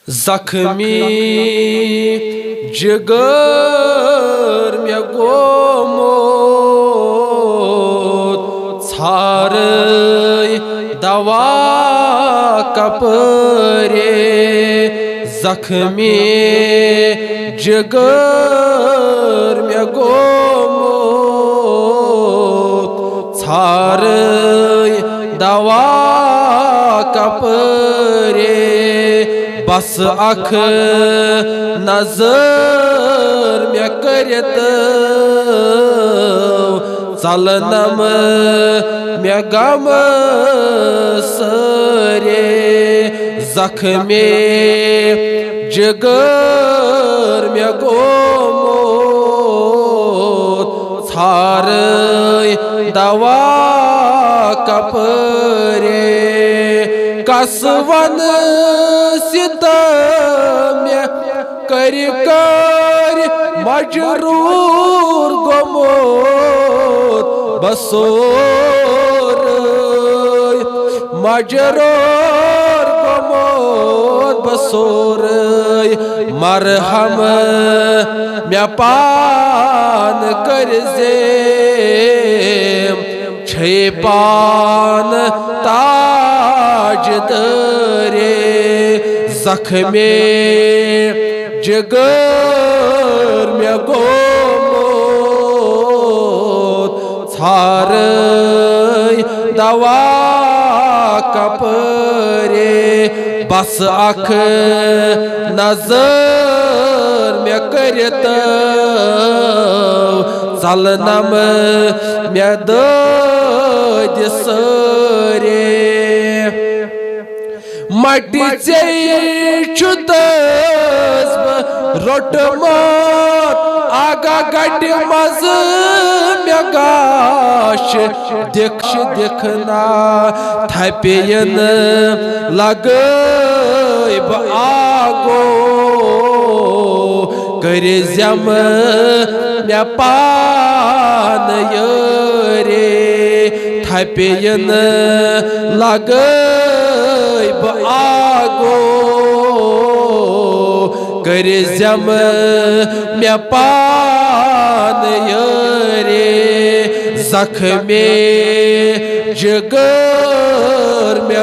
زخمی جگر مے گومت ژھارے دوا کپرے زخمی جگر مے گومت ژھارے دوا کپرے بس اکھ نظر مے کرت ژلنم مے غم سرے زخمی جگر مے گومت ژھارے دوا کپرے کس ون ستم کر مجرور گومت بسور مجرور گومت بسور مرہم مے پان کر زیم چھے پان تاج درے زخمی جگر مے گومت ژھارے دوا کپرے بس اکھ نظر مے کرت ژلنم مے دد سرے مٹی ژے چھُتس بہٕ روٚٹمُت آگا گٹہِ مز مے گاش دِکھ دِکھنا تھپین لگٲے بہٕ آگو کٔرزٮ۪م مے پان یٲرے تھپین لگٲے بہٕ آگو کٔرزٮ۪م مے پان یٲرے زخمی جگر مے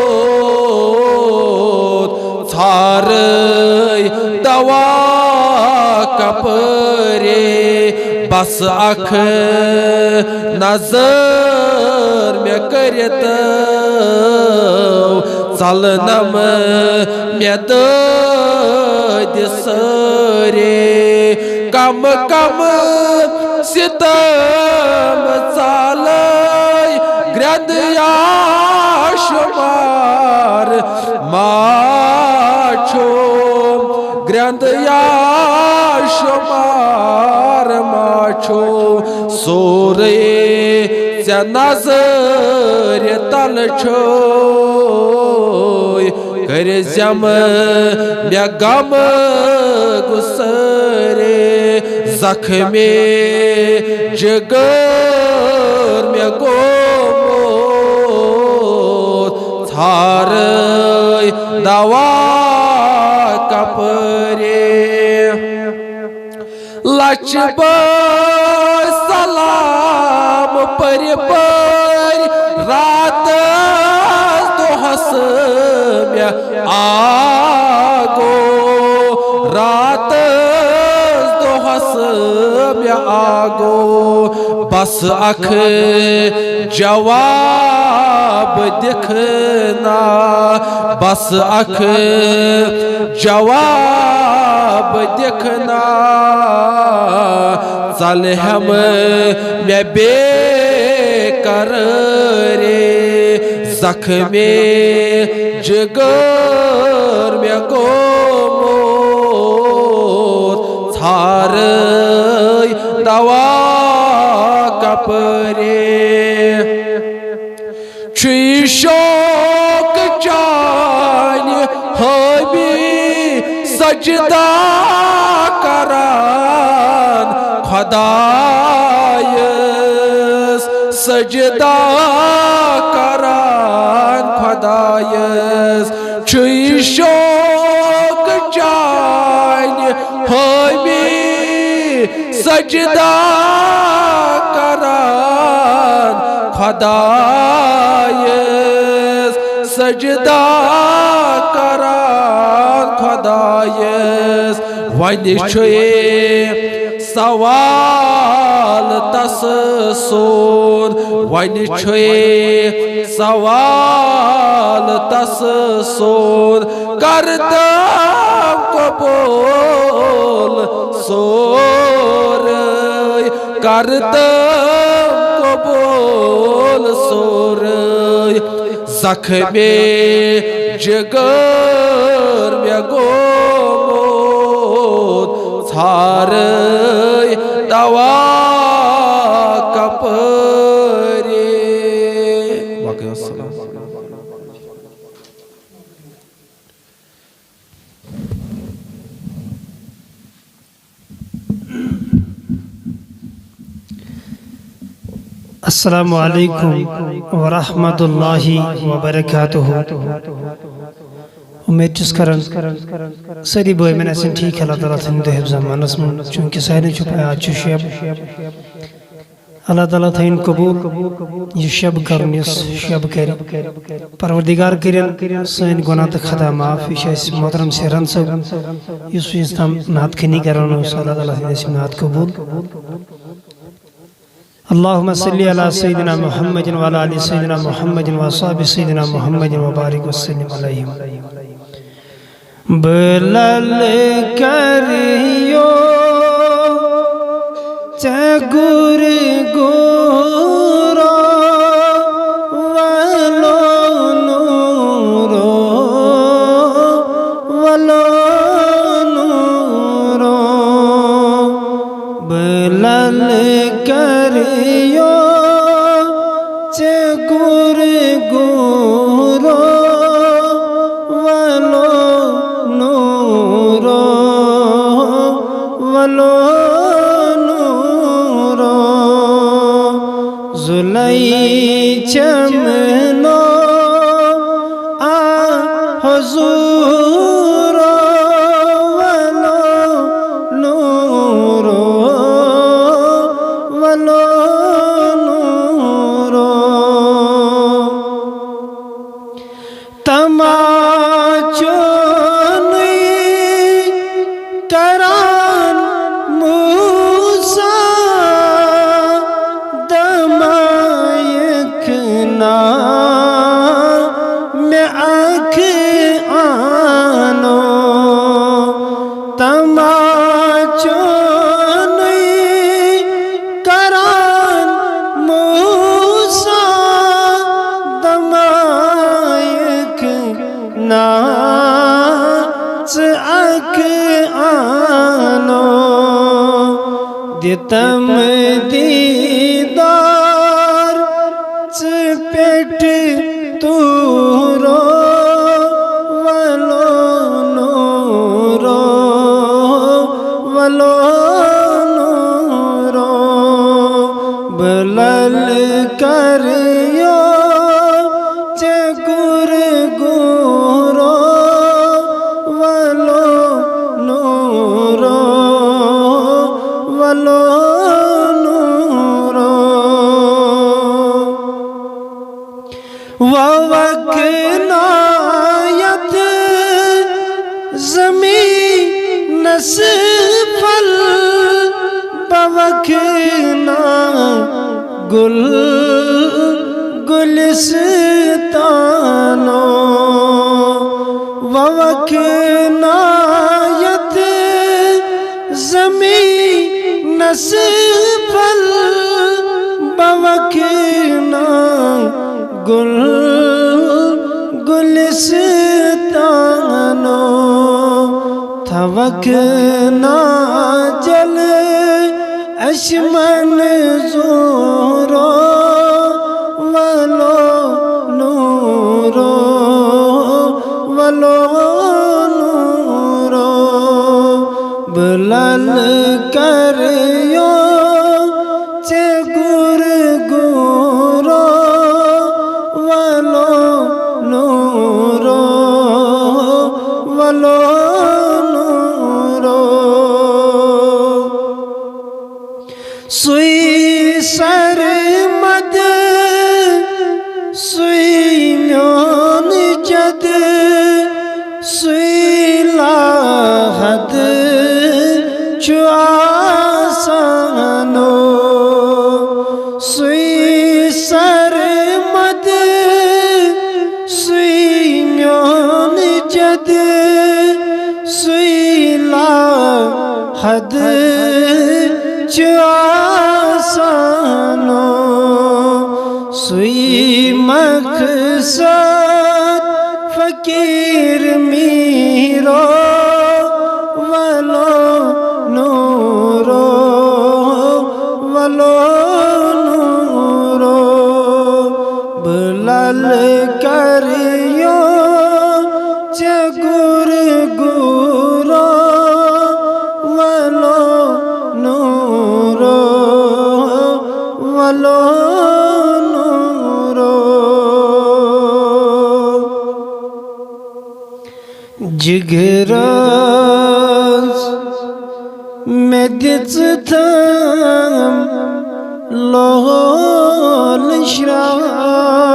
گومت ژھارے دوا کپرے بس اکھ نظر مے کرت ژلنم مے دد سرے کم کم ستم ژالے گرٛٮ۪دیا شمار ماچھوم گرٛٮ۪دیا شمار ماچھوم سورے ژےٚ نظرِ تل چھوے کٔرزٮ۪م مے غم گُسرے زخمی جگر مے گومت ژھارے دوا کپرے لچھ بار سلام پٔرِ پٔرِ راتس دۄہس مے آگو راتس دۄہس مے آگو بس اکھ جواب دِکھنا بس اکھ جواب دِکھنا ژلہٮ۪م مے بے قرارے زخمی جگر مے گومت ژھارے دوا کپرے چھُ یہِ شوق چانہِ حٲبی سجدہ کران خۄدایس سجدہ کران خدایس چھ شوق چانہ حامی سجدہ کران خدایس سجدہ کران خدایس ون سوال تس سون ون سوال تس سون کردم قبول سورے کردم قبول سورے زخم جگر میں گومت ژھارے دوا کپرے باقی السلام السلام علیکم ورحمۃ اللہ وبرکاتہ امید چھس کران ساری بھائی میں نے ٹھیک اللہ تعالیٰ تھن دہ زمانس من چونکہ سارے چھپایا آج شب اللہ تعالیٰ تھین قبول یہ شب کرن اس شب کر پروردگار کرن سین گناہ تک خطا معاف یہ محترم سیران صاحب اس تم نعت کھنی کرن اللہ تعالیٰ تھین نعت قبول اللهم صل على سيدنا محمد وعلى آل سيدنا محمد وصحب سيدنا محمد وبارك وسلم عليهم بلال کریو چگور گورا ولو نورو ولو نورو بلال کریو چگور گورا ولو نورو ولو نورو زلی چمنو آ حضور ولو نورو ولو نورو تماچون کران موسیٰ دمائکنا میں آنکھ آنو تماچون کران موسیٰ دمائکنا چاک آنو دیتم دیدار چپیٹ تورو ولو نورو ولو نورو بلال کریو چگور گورو ولو نورو ولو نورو ووکنایت زمین نسفل بوکنا گل گلستانو ووکنایت زمین نسفل بوکنا گل گلستانو تھوکنا جل اشمن زورو ولو نورو ولو نورو بلال کریو چگور گورو ولو نورو ولو نورو سوی سرمد سوی میون جد سوی لاحد چو آسانو سوی سرمد سوی میون جد سوی لاحد چو آسانو سوی مقصد فقیر میرو ولو نورو ولو نورو بلال کریو چگور گورو ولو نورو ولو جگراز میں دِژتم لول شراک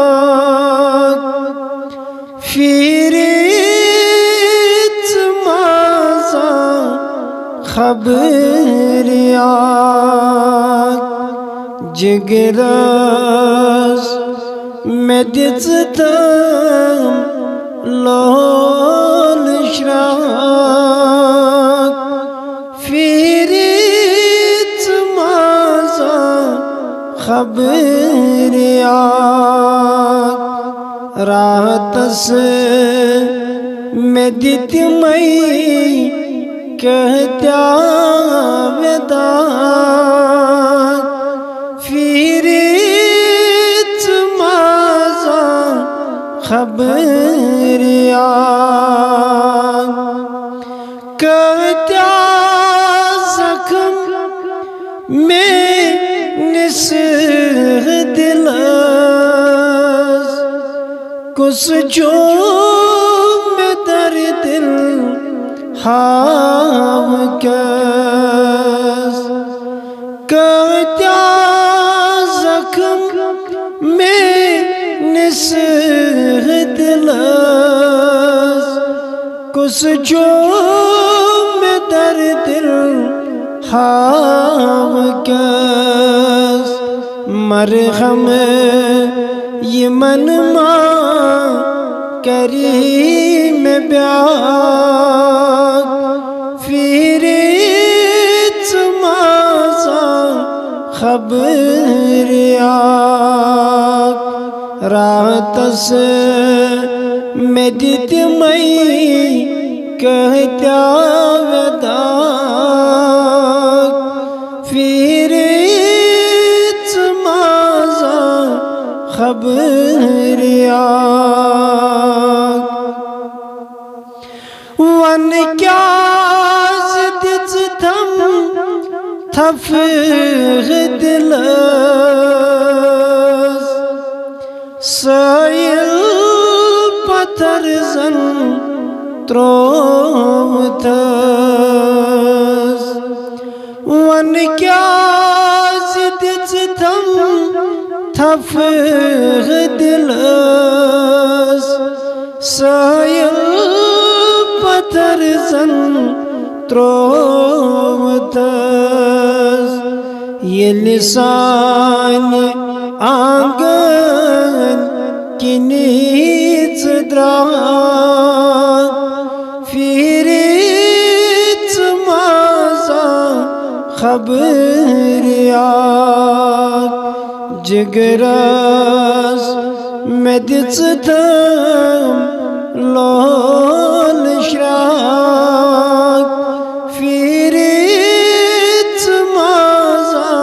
فیریت مازا خبریات جگراز میں دِژتم لول شراک فیریت مازا خبریات راتس میں دتمئی کہتیا وداد فیریت مازا خبریات کہتیا زخم میں نسخ دلز کس جو میں در دل ہاو کس کہتیا زخم میں نسخ دلز کس جو میں در دل ہاو کس مرغم یمن ما کریم بیاک فیریت مازا خبریات راتس میں دتمئی کہتیا وداک فیریت مازا خبریات ون کیا دِژتم تفغ دلز سائل پتھر زن ترومتز ون کیا دِژتم تفغ دلز سائل پتھر زن ترومتز یہ لسان آنگن کنیچ دران فیریت مازا خبریات جگراز میں دِژتم لول شراک فیریت مازا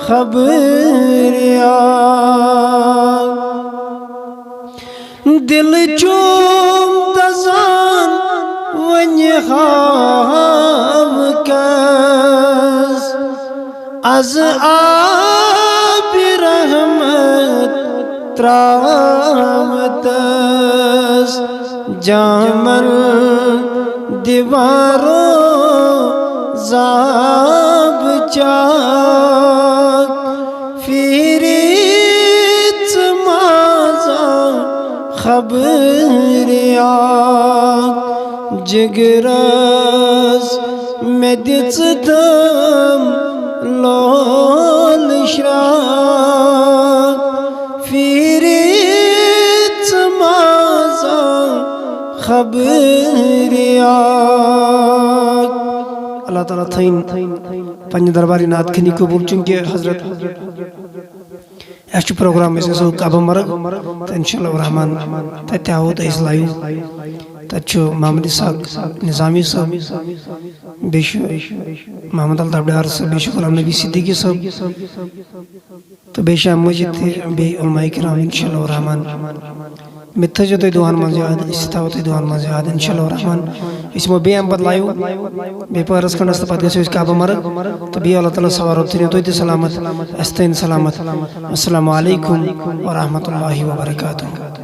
خبریات دل چوم تزان ونی خام کس از آب رحمت ترامتس جامل دیواروں زاب چاک فیریت مازا خبریاک جگرس مدیت دم لول شراک فیریت مازا خبریاک اللہ تعالیٰ تھین پنج درباری نات کھنی قبول چونکہ حضرت ایسٹ پروگرام میں سے سو کعبہ مرگ تو انشاءاللہ الرحمن تتیاہو تا اس لائیو تچو محمد اسحاق نظامی صاحب بیشو محمد الطبڈار صاحب بیشو غلام نبی صدیقی صاحب تو بیشو مجھے تھے بے علماء کرام انشاءاللہ الرحمن متجد دوان مزیاد استاوت دوان مزیاد انشاءاللہ الرحمن اس میں بے امبد لائیو بے پارس کنست پات گئے اس کعبہ مرگ تو بے اللہ تعالیٰ سوار ہوتی ہیں تو ایتی سلامت استین سلامت السلام علیکم ورحمت اللہ وبرکاتہ